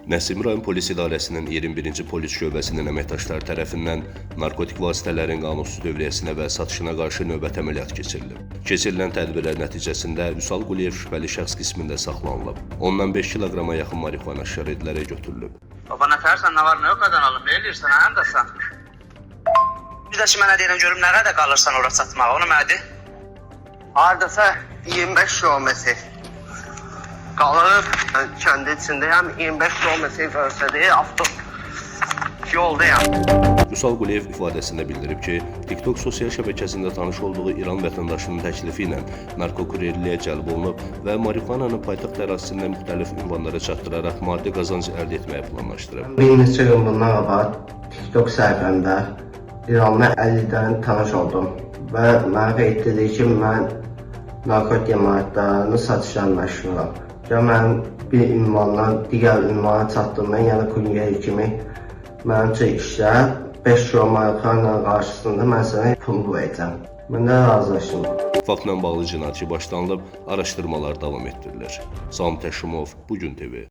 Nəsimi rayon polis idarəsinin 21-ci polis şöbəsinin əməkdaşları tərəfindən narkotik vasitələrin qanunsuz dövriyyəsinə və satışına qarşı növbəti əməliyyat keçirilib. Keçirilən tədbirlər nəticəsində Vüsal Quliyev şübhəli şəxs qismində saxlanılıb. Ondan 5 kiloqrama yaxın marixuana aşkar edilərək götürülüb. Baba nə tərsən, nə var, nə yox qadan alım, nə eləyirsən, həm də sən? Bir də ki, mənə deyirəm, görüm nə qədər qalırsan ora çatmağa, onu mənə de. Hardasa 25 kilometre qalır, kəndi içindəyəm, 25 kilometre görsədir, yoldayam. Vüsal Quliyev ifadəsində bildirib ki, TikTok sosial şəbəkəsində tanış olduğu İran vətəndaşının təklifi ilə narkokuryerliyə cəlb olunub və marixuananı paytaxt ərazisində müxtəlif ünvanlara çatdıraraq maddi qazanc əldə etməyi planlaşdırıb. Bir neçə gün bundan qabaq TikTok səhifəmdə İranlı 50-dən tanış oldum və mənə qeyd dedi ki, mən narkotik maddelərini satışla məşğulam. Ya mən bir ünvandan digər ünvana çatdırmaya, yəni kuryer kimi mənim üçün işlər 5 kilo marixuana qarşısında mən sənə pul verəcəm. Mən də razılaşdım. Faktla bağlı cinayət işi başlanılıb, araşdırmalar davam etdirilir. Sami Təşimov, Bugün TV.